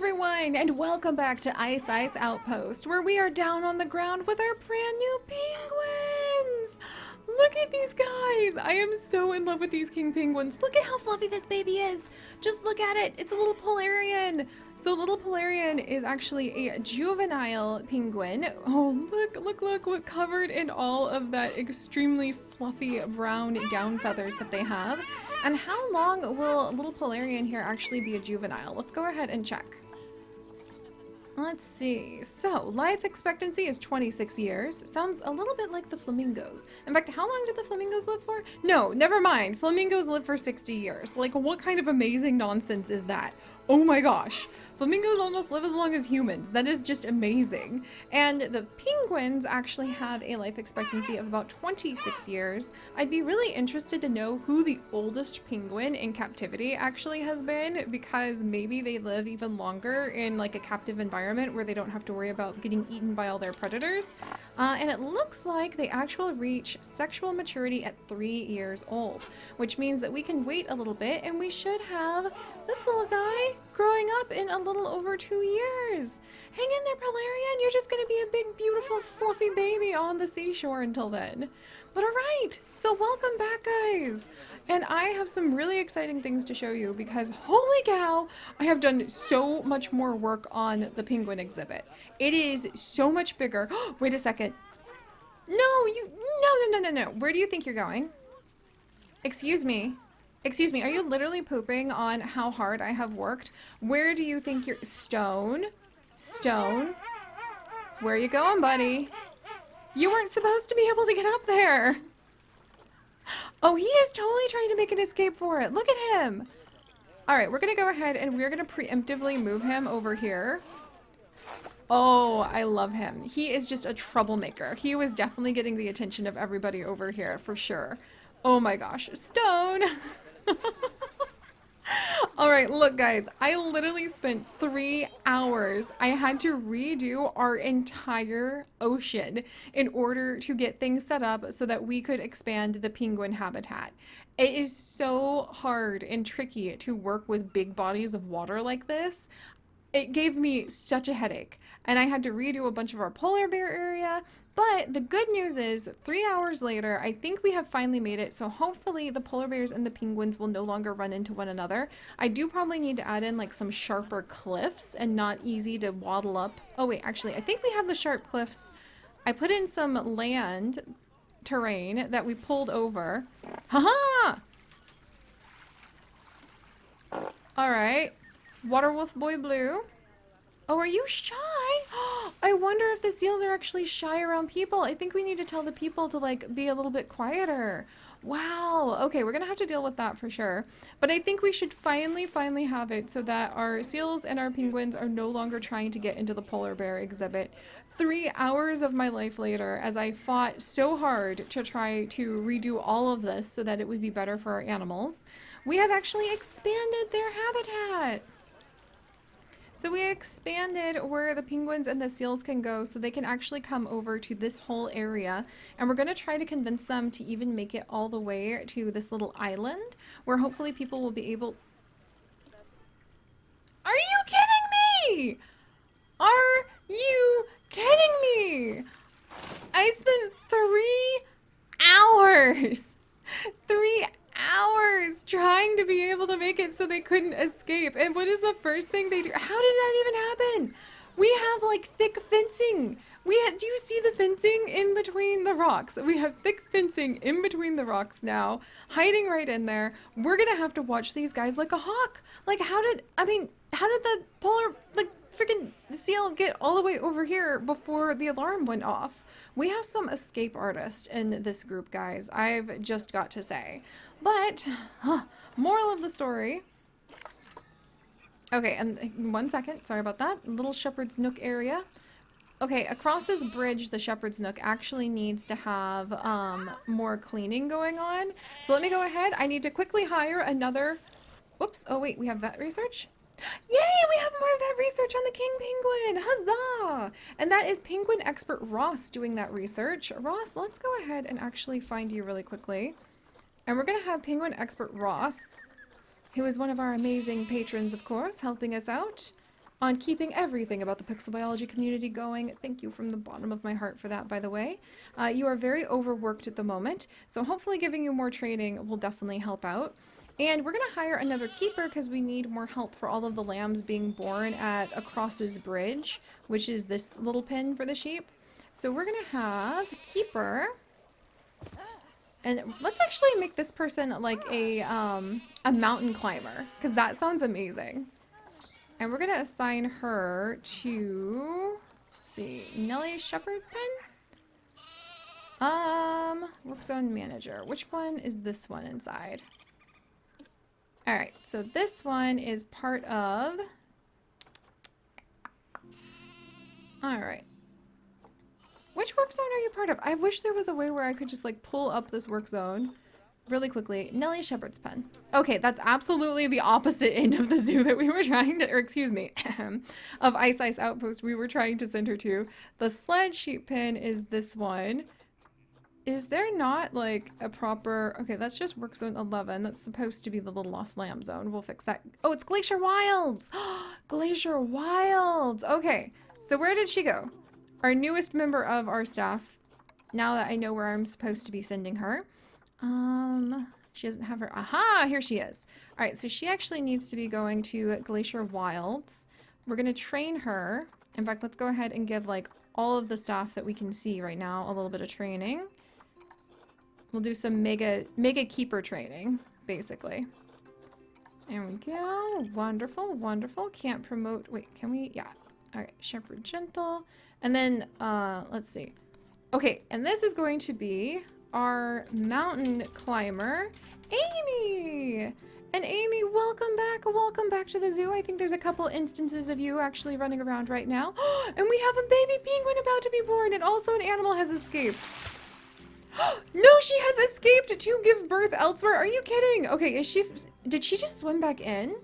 everyone, and welcome back to Ice Outpost, where we are down on the ground with our brand new penguins! Look at these guys! I am so in love with these king penguins. Look at how fluffy this baby is! Just look at it! It's a little Polarian! So little Polarian is actually a juvenile penguin. Oh, look, what covered in all of that extremely fluffy brown down feathers that they have. And how long will little Polarian here actually be a juvenile? Let's go ahead and check. Let's see. So, life expectancy is 26 years. Sounds a little bit like the flamingos. In fact, how long did the flamingos live for? No, never mind. Flamingos live for 60 years. Like, what kind of amazing nonsense is that? Oh my gosh. Flamingos almost live as long as humans. That is just amazing. And the penguins actually have a life expectancy of about 26 years. I'd be really interested to know who the oldest penguin in captivity actually has been, because maybe they live even longer in like a captive environment where they don't have to worry about getting eaten by all their predators. And it looks like they actually reach sexual maturity at 3 years old, which means that we can wait a little bit and we should have this little guy growing up in a little over 2 years. Hang in there, Polarian. You're just gonna be a big, beautiful, fluffy baby on the seashore until then. But alright, so welcome back, guys. And I have some really exciting things to show you because holy cow, I have done so much more work on the penguin exhibit. It is so much bigger. Wait a second. No. Where do you think you're going? Excuse me. Excuse me, are you literally pooping on how hard I have worked? Where do you think you're... Stone? Stone? Where are you going, buddy? You weren't supposed to be able to get up there. Oh, he is totally trying to make an escape for it. Look at him. All right, we're going to go ahead and we're going to preemptively move him over here. Oh, I love him. He is just a troublemaker. He was definitely getting the attention of everybody over here for sure. Oh my gosh. Stone. Alright, look guys, I literally spent 3 hours. I had to redo our entire ocean in order to get things set up so that we could expand the penguin habitat. It is so hard and tricky to work with big bodies of water like this. It gave me such a headache, and I had to redo a bunch of our polar bear area. But the good news is 3 hours later, I think we have finally made it. So hopefully the polar bears and the penguins will no longer run into one another. I do probably need to add in like some sharper cliffs and not easy to waddle up. Oh wait, actually, I think we have the sharp cliffs. I put in some land terrain that we pulled over. Haha! All right. Waterwolf Boy Blue. Oh, are you shy? I wonder if the seals are actually shy around people. I think we need to tell the people to like be a little bit quieter. Wow. Okay, we're gonna have to deal with that for sure. But I think we should finally have it so that our seals and our penguins are no longer trying to get into the polar bear exhibit. 3 hours of my life later, as I fought so hard to try to redo all of this so that it would be better for our animals, we have actually expanded their habitat. So we expanded where the penguins and the seals can go so they can actually come over to this whole area. And we're going to try to convince them to even make it all the way to this little island where hopefully people will be able... Are you kidding me? Are you kidding me? I spent 3 hours. 3 hours trying to be able to make it so they couldn't escape. And what is the first thing they do? How did that even happen? We have like thick fencing. Do you see the fencing in between the rocks? We have thick fencing in between the rocks now, hiding right in there. We're gonna have to watch these guys like a hawk. Like how did the polar, like freaking seal get all the way over here before the alarm went off? We have some escape artists in this group, guys. I've just got to say. But, moral of the story. Okay, and 1 second. Sorry about that. Little Shepherd's Nook area. Okay, across this bridge, the Shepherd's Nook actually needs to have more cleaning going on. So let me go ahead. I need to quickly hire another... Whoops. Oh, wait. We have vet research? Yay! We have more of that research on the king penguin! Huzzah! And that is penguin expert Ross doing that research. Ross, let's go ahead and actually find you really quickly. And we're going to have penguin expert Ross, who is one of our amazing patrons, of course, helping us out. on keeping everything about the pixel biology community going. Thank you from the bottom of my heart for that, by the way. You are very overworked at the moment, so hopefully giving you more training will definitely help out. And we're going to hire another keeper because we need more help for all of the lambs being born at Across's Bridge, which is this little pen for the sheep. So we're going to have keeper. And let's actually make this person like a mountain climber, because that sounds amazing. And we're gonna assign her to, let's see, Nellie Shepherd pen? Work zone manager. Which one is this one inside? Alright, so this one is part of... Alright. Which work zone are you part of? I wish there was a way where I could just like pull up this work zone really quickly. Nellie Shepherd's pen. Okay, that's absolutely the opposite end of the zoo that we were trying to, or excuse me, of Ice Ice Outpost we were trying to send her to. The sled sheep pen is this one. Is there not like a proper, okay, that's just work zone 11. That's supposed to be the little lost lamb zone. We'll fix that. Oh, it's Glacier Wilds. Glacier Wilds. Okay, so where did she go? Our newest member of our staff, now that I know where I'm supposed to be sending her. She doesn't have her, aha, here she is. All right, so she actually needs to be going to Glacier Wilds. We're gonna train her. In fact, let's go ahead and give like all of the staff that we can see right now a little bit of training. We'll do some mega keeper training, basically. There we go, wonderful, wonderful. Can't promote, wait, can we, yeah. All right, Shepherd Gentle. And then, let's see. Okay, and this is going to be our mountain climber, Amy. And Amy, welcome back to the zoo. I think there's a couple instances of you actually running around right now. And we have a baby penguin about to be born, and also an animal has escaped. No, she has escaped to give birth elsewhere. Are you kidding? Okay, did she just swim back in?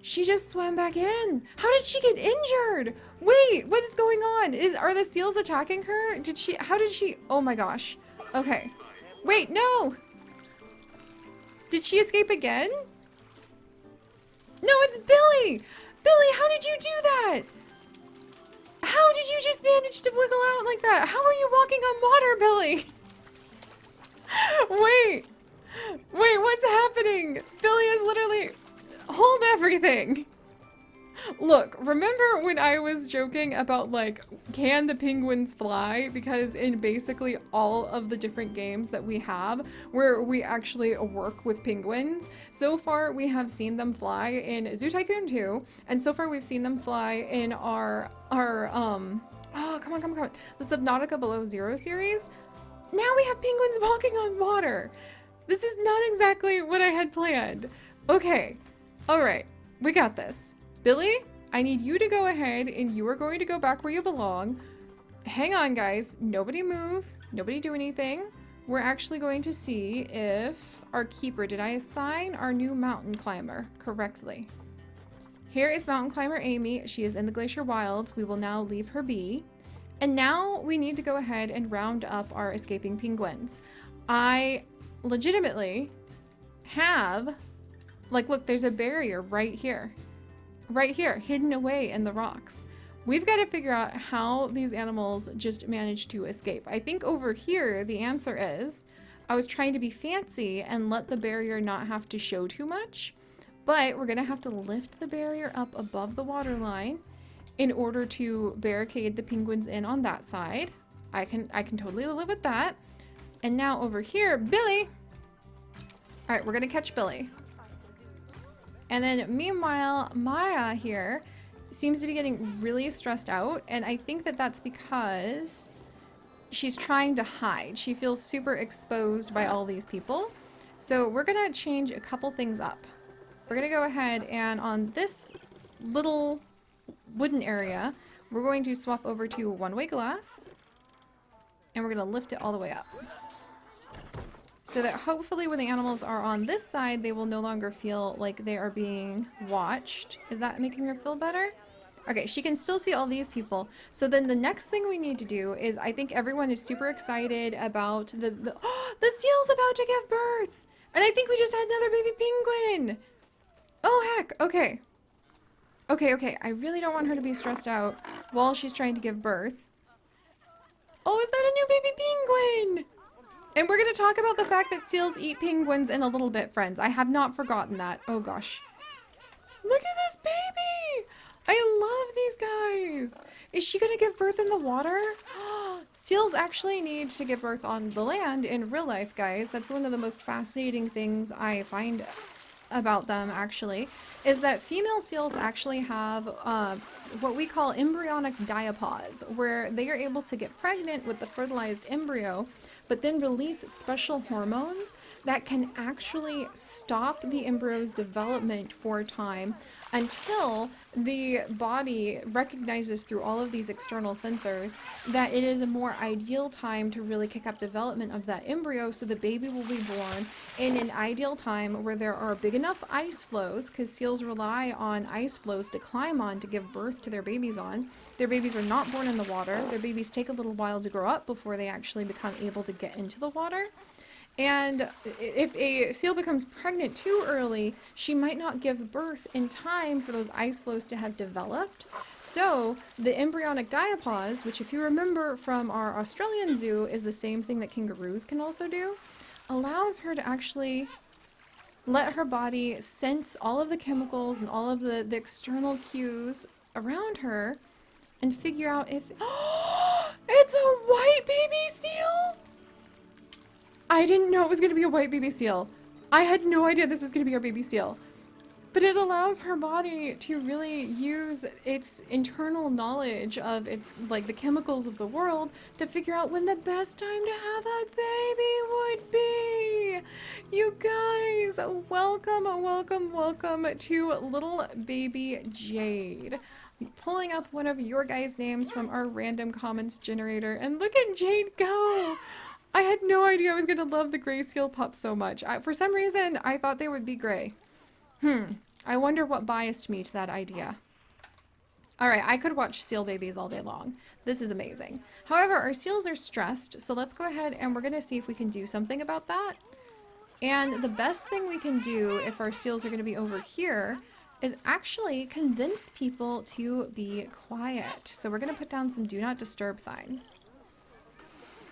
She just swam back in. How did she get injured? Wait, what is going on? Are the seals attacking her? How did she, oh my gosh. Okay. Wait, no. Did she escape again? No, it's Billy. Billy, how did you do that? How did you just manage to wiggle out like that? How are you walking on water, Billy? Wait, what's happening? Billy is literally... Hold everything. Look, remember when I was joking about like, can the penguins fly? Because in basically all of the different games that we have where we actually work with penguins, so far we have seen them fly in Zoo Tycoon 2, and so far we've seen them fly in our oh, come on, the Subnautica Below Zero series. Now we have penguins walking on water. This is not exactly what I had planned. Okay. All right, we got this. Billy, I need you to go ahead and you are going to go back where you belong. Hang on, guys. Nobody move. Nobody do anything. We're actually going to see if our keeper, did I assign our new mountain climber correctly? Here is mountain climber Amy. She is in the Glacier Wilds. We will now leave her be. And now we need to go ahead and round up our escaping penguins. I legitimately have... Like, look, there's a barrier right here, hidden away in the rocks. We've got to figure out how these animals just managed to escape. I think over here, the answer is, I was trying to be fancy and let the barrier not have to show too much, but we're going to have to lift the barrier up above the water line in order to barricade the penguins in on that side. I can totally live with that. And now over here, Billy. All right, we're going to catch Billy. And then meanwhile, Maya here seems to be getting really stressed out. And I think that that's because she's trying to hide. She feels super exposed by all these people. So we're going to change a couple things up. We're going to go ahead and on this little wooden area, we're going to swap over to one-way glass. And we're going to lift it all the way up. So that hopefully when the animals are on this side, they will no longer feel like they are being watched. Is that making her feel better? Okay, she can still see all these people. So then the next thing we need to do is, I think everyone is super excited about the seal's about to give birth. And I think we just had another baby penguin. Oh heck, okay. Okay, okay, I really don't want her to be stressed out while she's trying to give birth. Oh, is that a new baby penguin? And we're going to talk about the fact that seals eat penguins in a little bit, friends. I have not forgotten that. Oh, gosh. Look at this baby! I love these guys. Is she going to give birth in the water? Seals actually need to give birth on the land in real life, guys. That's one of the most fascinating things I find about them, actually, is that female seals actually have what we call embryonic diapause, where they are able to get pregnant with the fertilized embryo, but then release special hormones that can actually stop the embryo's development for a time until the body recognizes through all of these external sensors that it is a more ideal time to really kick up development of that embryo, so the baby will be born in an ideal time where there are big enough ice flows, because seals rely on ice flows to climb on to give birth to their babies on. Their babies are not born in the water. Their babies take a little while to grow up before they actually become able to get into the water. And if a seal becomes pregnant too early, she might not give birth in time for those ice flows to have developed. So the embryonic diapause, which if you remember from our Australian zoo is the same thing that kangaroos can also do, allows her to actually let her body sense all of the chemicals and all of the external cues around her and figure out if... It's a white baby seal! I didn't know it was going to be a white baby seal. I had no idea this was going to be our baby seal. But it allows her body to really use its internal knowledge of its, like, the chemicals of the world to figure out when the best time to have a baby would be. You guys, welcome, welcome, welcome to little baby Jade. I'm pulling up one of your guys' names from our random comments generator, and look at Jade go! I had no idea I was going to love the gray seal pups so much. For some reason, I thought they would be gray. I wonder what biased me to that idea. Alright, I could watch seal babies all day long. This is amazing. However, our seals are stressed, so let's go ahead and we're going to see if we can do something about that. And the best thing we can do if our seals are going to be over here is actually convince people to be quiet. So we're going to put down some do not disturb signs.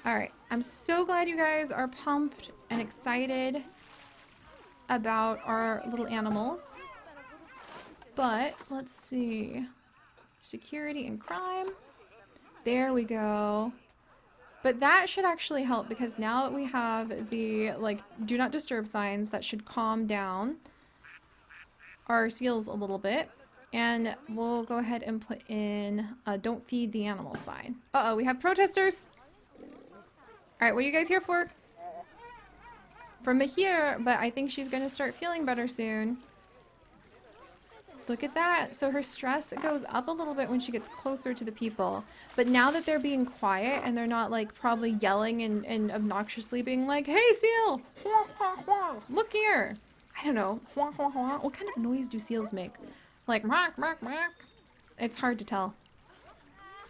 Alright, I'm so glad you guys are pumped and excited about our little animals. But, let's see. Security and crime. There we go. But that should actually help, because now that we have the, like, do not disturb signs, that should calm down our seals a little bit. And we'll go ahead and put in a don't feed the animal sign. Uh-oh, we have protesters! Alright, what are you guys here for? From here, but I think she's gonna start feeling better soon. Look at that. So her stress goes up a little bit when she gets closer to the people. But now that they're being quiet and they're not, like, probably yelling and obnoxiously being like, hey, seal! Look here! I don't know. What kind of noise do seals make? Like, rock, rock, rock. It's hard to tell.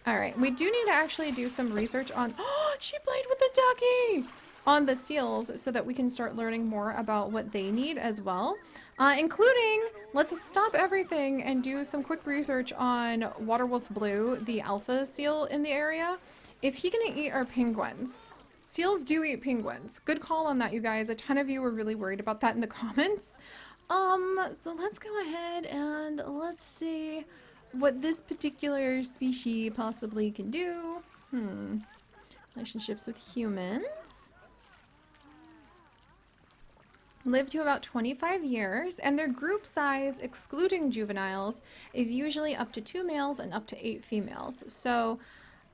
Alright, we do need to actually do some research on... Oh, she played with the ducky! On the seals, so that we can start learning more about what they need as well. Including, let's stop everything and do some quick research on Waterwolf Blue, the alpha seal in the area. Is he gonna eat our penguins? Seals do eat penguins. Good call on that, you guys. A ton of you were really worried about that in the comments. So let's go ahead and let's see what this particular species possibly can do. Relationships with humans. Live to about 25 years, and their group size, excluding juveniles, is usually up to 2 males and up to 8 females. So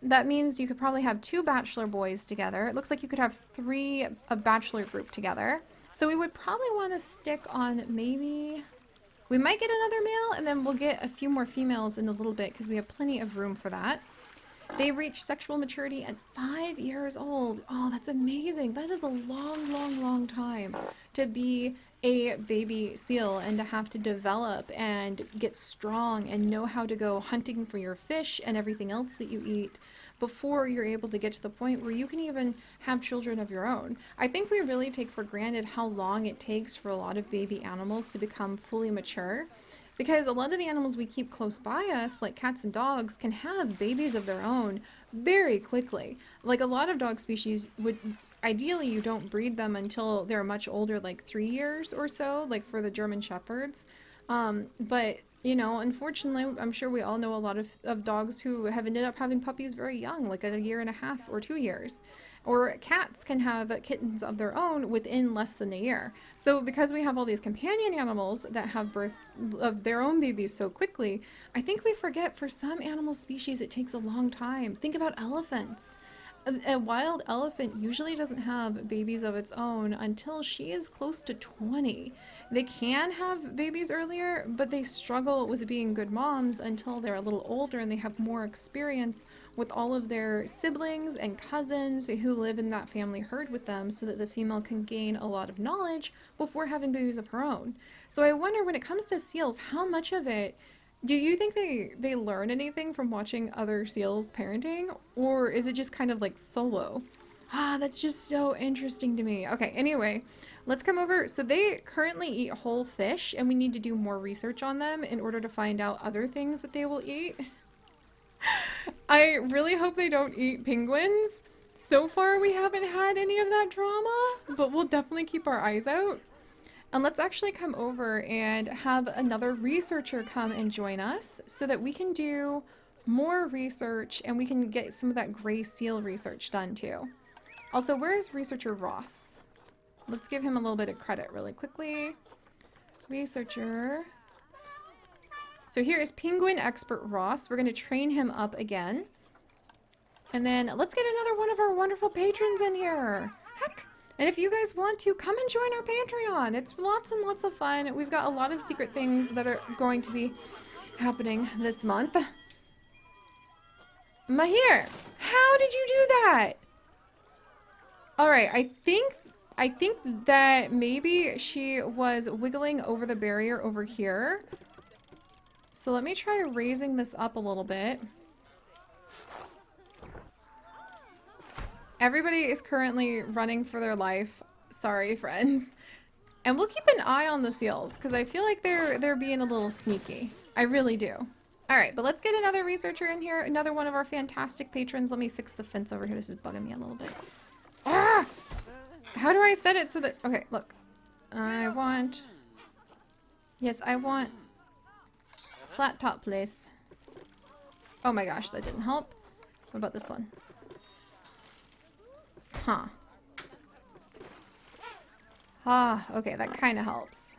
that means you could probably have 2 bachelor boys together. It looks like you could have 3 a bachelor group together. So we would probably want to stick on maybe... We might get another male, and then we'll get a few more females in a little bit, because we have plenty of room for that. They reach sexual maturity at 5 years old. Oh, that's amazing. That is a long, long, long time to be a baby seal and to have to develop and get strong and know how to go hunting for your fish and everything else that you eat before you're able to get to the point where you can even have children of your own. I think we really take for granted how long it takes for a lot of baby animals to become fully mature. Because a lot of the animals we keep close by us, like cats and dogs, can have babies of their own very quickly. Like a lot of dog species would, ideally you don't breed them until they're much older, like 3 years or so, like for the German Shepherds. But you know, unfortunately, I'm sure we all know a lot of dogs who have ended up having puppies very young, like at a year and a half or 2 years. Or cats can have kittens of their own within less than a year. So because we have all these companion animals that have birth of their own babies so quickly, I think we forget for some animal species it takes a long time. Think about elephants. A wild elephant usually doesn't have babies of its own until she is close to 20. They can have babies earlier, but they struggle with being good moms until they're a little older and they have more experience with all of their siblings and cousins who live in that family herd with them, so that the female can gain a lot of knowledge before having babies of her own. So I wonder, when it comes to seals, how much of it do you think they learn anything from watching other seals parenting, or is it just kind of like solo? Ah, that's just so interesting to me. Okay, anyway, let's come over. So they currently eat whole fish, and we need to do more research on them in order to find out other things that they will eat. I really hope they don't eat penguins. So far, we haven't had any of that drama, but we'll definitely keep our eyes out. And let's actually come over and have another researcher come and join us so that we can do more research and we can get some of that gray seal research done too. Also, where's researcher Ross? Let's give him a little bit of credit really quickly. Researcher. So here is penguin expert Ross. We're going to train him up again. And then let's get another one of our wonderful patrons in here. Heck! And if you guys want to, come and join our Patreon. It's lots and lots of fun. We've got a lot of secret things that are going to be happening this month. Mahir, how did you do that? All right, I think that maybe she was wiggling over the barrier over here. So let me try raising this up a little bit. Everybody is currently running for their life. Sorry, friends. And we'll keep an eye on the seals, because I feel like they're being a little sneaky. I really do. All right, but let's get another researcher in here. Another one of our fantastic patrons. Let me fix the fence over here. This is bugging me a little bit. Ah! How do I set it so that... Okay, look. I want... Yes, I want... Flat top, please. Oh my gosh, that didn't help. What about this one? Huh. Ah, okay, that kind of helps.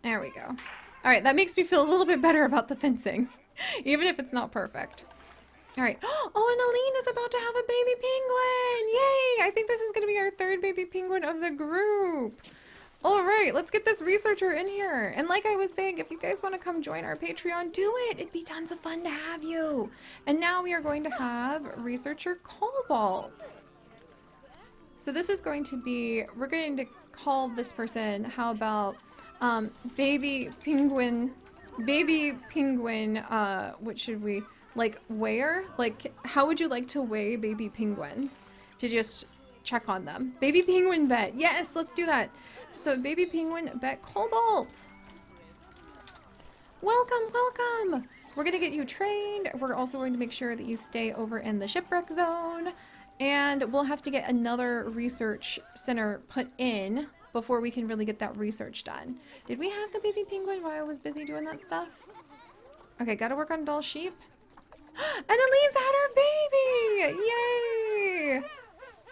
There we go. Alright, that makes me feel a little bit better about the fencing. Even if it's not perfect. Alright. Oh, and Aline is about to have a baby penguin! Yay! I think this is going to be our third baby penguin of the group. Alright, let's get this researcher in here. And like I was saying, if you guys want to come join our Patreon, do it. It'd be tons of fun to have you. And now we are going to have researcher Cobalt. So this is going to be, we're going to call this person, how about baby penguin, what should we, like weigher? Like, how would you like to weigh baby penguins? To just check on them. Baby penguin vet. Yes, let's do that. So baby penguin vet Cobalt. Welcome, welcome. We're going to get you trained. We're also going to make sure that you stay over in the shipwreck zone. And we'll have to get another research center put in before we can really get that research done. Did we have the baby penguin while I was busy doing that stuff? Okay, gotta work on doll sheep. And Elise had her baby! Yay!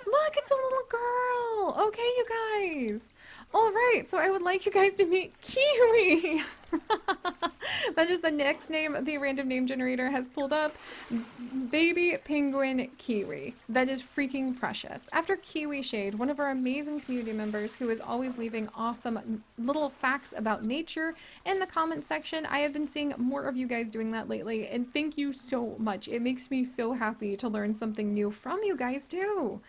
Look, it's a little girl! Okay, you guys. Alright, so I would like you guys to meet Kiwi! That is the next name the random name generator has pulled up. Baby Penguin Kiwi. That is freaking precious. After Kiwi Shade, one of our amazing community members who is always leaving awesome little facts about nature in the comment section, I have been seeing more of you guys doing that lately, and thank you so much. It makes me so happy to learn something new from you guys too.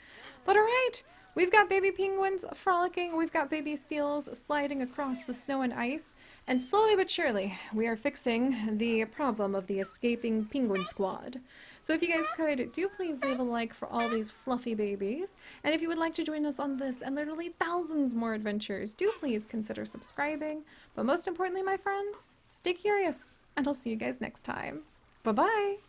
But alright, we've got baby penguins frolicking, we've got baby seals sliding across the snow and ice, and slowly but surely, we are fixing the problem of the escaping penguin squad. So if you guys could, do please leave a like for all these fluffy babies. And if you would like to join us on this and literally thousands more adventures, do please consider subscribing. But most importantly, my friends, stay curious, and I'll see you guys next time. Bye-bye!